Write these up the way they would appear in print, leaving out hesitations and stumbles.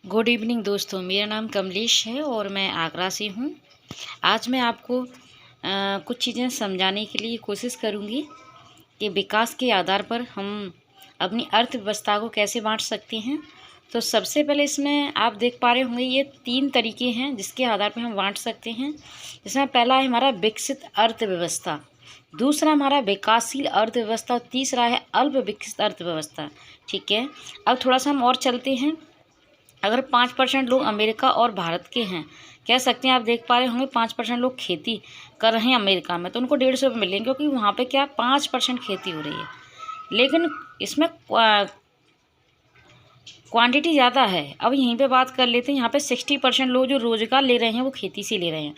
Good evening दोस्तों, मेरा नाम कमलेश है और मैं आगरा से हूँ। आज मैं आपको कुछ चीज़ें समझाने के लिए कोशिश करूँगी कि विकास के आधार पर हम अपनी अर्थव्यवस्था को कैसे बांट सकते हैं। तो सबसे पहले इसमें आप देख पा रहे होंगे ये 3 तरीके हैं जिसके आधार पर हम बांट सकते हैं। जिसमें पहला है हमारा विकसित अर्थव्यवस्था, दूसरा हमारा विकासशील अर्थव्यवस्था और तीसरा है अल्प विकसित अर्थव्यवस्था। ठीक है, अब थोड़ा सा हम और चलते हैं। अगर 5% लोग अमेरिका और भारत के हैं, कह सकते हैं, आप देख पा रहे होंगे 5% लोग खेती कर रहे हैं अमेरिका में, तो उनको 150 रुपये मिलेंगे क्योंकि वहाँ पे क्या 5% खेती हो रही है। लेकिन इसमें क्वांटिटी ज़्यादा है। अब यहीं पे बात कर लेते हैं, यहाँ पे 60% लोग जो रोज़गार ले रहे हैं वो खेती से ले रहे हैं।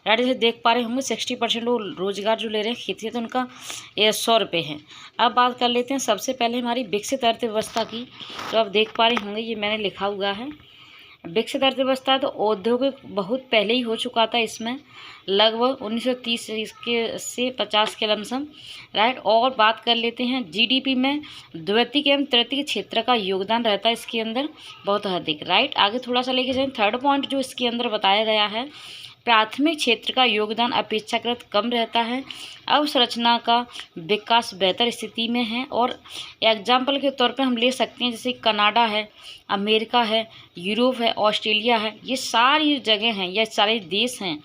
राइट, जैसे देख पा रहे होंगे 60% लोग रोज़गार जो ले रहे हैं खेती से, तो उनका 100 रुपये है। अब बात कर लेते हैं सबसे पहले हमारी विकसित अर्थव्यवस्था की। तो आप देख पा रहे होंगे ये मैंने लिखा हुआ है विकसित अर्थव्यवस्था। तो औद्योगिक बहुत पहले ही हो चुका था, इसमें लगभग 1930 के से 50 के लमसम। राइट, और बात कर लेते हैं जीडीपी में द्वितीयक एवं तृतीयक क्षेत्र का योगदान रहता है इसके अंदर बहुत अधिक। राइट, आगे थोड़ा सा लेके जाएं। थर्ड पॉइंट जो इसके अंदर बताया गया है, प्राथमिक क्षेत्र का योगदान अपेक्षाकृत कम रहता है। अवसंरचना का विकास बेहतर स्थिति में है। और एग्जाम्पल के तौर पे हम ले सकते हैं जैसे कनाडा है, अमेरिका है, यूरोप है, ऑस्ट्रेलिया है, ये सारी जगह हैं, ये सारे देश हैं,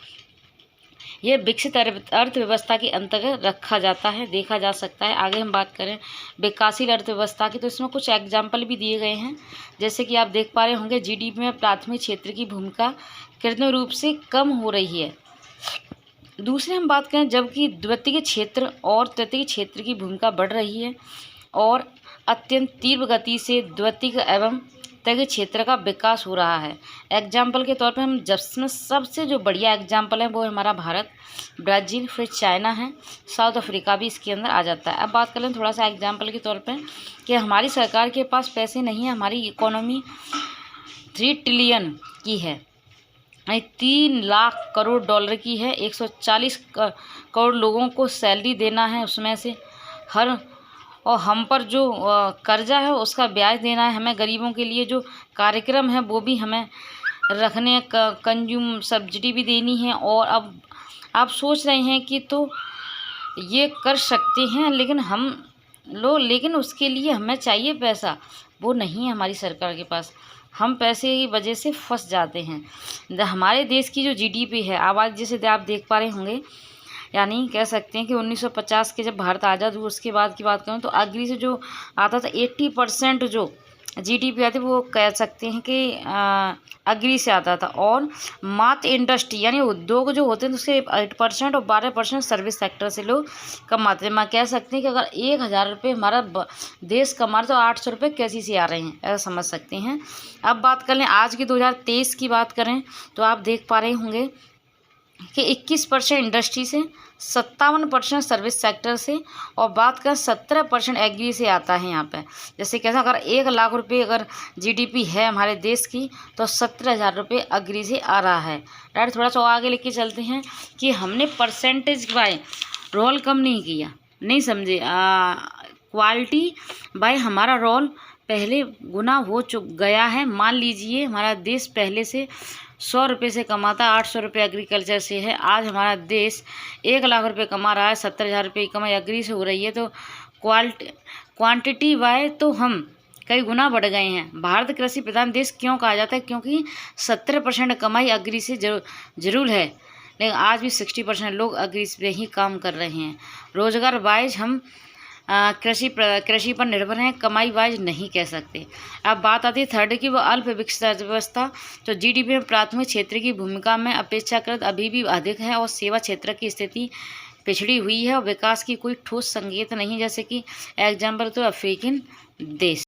ये विकसित अर्थव्यवस्था के अंतर्गत रखा जाता है, देखा जा सकता है। आगे हम बात करें विकासशील अर्थव्यवस्था की, तो इसमें कुछ एग्जाम्पल भी दिए गए हैं। जैसे कि आप देख पा रहे होंगे जीडीपी में प्राथमिक क्षेत्र की भूमिका कृत्रिम रूप से कम हो रही है। दूसरे हम बात करें जबकि द्वितीयक क्षेत्र और तृतीयक क्षेत्र की भूमिका बढ़ रही है और अत्यंत तीव्र गति से द्वितीयक एवं तृतीयक क्षेत्र का विकास हो रहा है। एग्जाम्पल के तौर पे हम जिसमें सबसे जो बढ़िया एग्जाम्पल है वो हमारा भारत, ब्राज़ील, फिर चाइना है, साउथ अफ्रीका भी इसके अंदर आ जाता है। अब बात करें थोड़ा सा एग्जाम्पल के तौर पे कि हमारी सरकार के पास पैसे नहीं है, हमारी इकोनॉमी 3 ट्रिलियन की है, 3 लाख करोड़ डॉलर की है, 140 करोड़ लोगों को सैलरी देना है उसमें से हर, और हम पर जो कर्जा है उसका ब्याज देना है हमें। गरीबों के लिए जो कार्यक्रम है वो भी हमें रखने, कंज्यूम सब्सिडी भी देनी है। और अब आप सोच रहे हैं कि तो ये कर सकते हैं लेकिन हम लोग, लेकिन उसके लिए हमें चाहिए पैसा, वो नहीं है हमारी सरकार के पास। हम पैसे की वजह से फंस जाते हैं। हमारे देश की जो जीडीपी है, आबादी जैसे आप देख पा रहे होंगे, यानी कह सकते हैं कि 1950 के जब भारत आज़ाद हुआ उसके बाद की बात करूँ तो अग्री से जो आता था 80% जो जीडीपी आती वो कह सकते हैं कि अग्री से आता था। और मात्र इंडस्ट्री यानी उद्योग जो होते हैं उसके 8% और 12% सर्विस सेक्टर से लोग कमाते हैं। मैं कह सकते हैं कि अगर 1000 रुपये हमारा देश कमा रहा तो 800 रुपये कैसी से आ रहे हैं, ऐसा समझ सकते हैं। अब बात कर लें आज की 2023 की बात करें तो आप देख पा रहे होंगे कि 21% इंडस्ट्री से, 57% सर्विस सेक्टर से, और बात करें 17% एग्री से आता है यहाँ पे। जैसे कैसा, अगर 1 लाख रुपये अगर जीडीपी है हमारे देश की तो 17,000 रुपये अग्री से आ रहा है। राइट, थोड़ा सा आगे लेके चलते हैं कि हमने परसेंटेज बाय रोल कम नहीं किया, नहीं समझे, क्वालिटी बाय हमारा रोल पहले गुना हो गया है। मान लीजिए हमारा देश पहले से 100 रुपये से कमाता, 800 रुपये एग्रीकल्चर से है, आज हमारा देश 1 लाख रुपये कमा रहा है, 70,000 रुपये की कमाई एग्री से हो रही है। तो क्वांटिटी वाई तो हम कई गुना बढ़ गए हैं। भारत कृषि प्रधान देश क्यों कहा जाता है? क्योंकि 70% कमाई अग्री से जरूर है, लेकिन आज भी 60% लोग अग्री पे ही काम कर रहे हैं। रोजगार वाइज हम कृषि पर निर्भर हैं, कमाई वाइज नहीं कह सकते। अब बात आती है थर्ड की, वो अल्प विकसित अर्थव्यवस्था। तो जीडीपी में प्राथमिक क्षेत्र की भूमिका में अपेक्षाकृत अभी भी अधिक है और सेवा क्षेत्र की स्थिति पिछड़ी हुई है और विकास की कोई ठोस संकेत नहीं, जैसे कि एग्जाम्पल तो अफ्रीकन देश।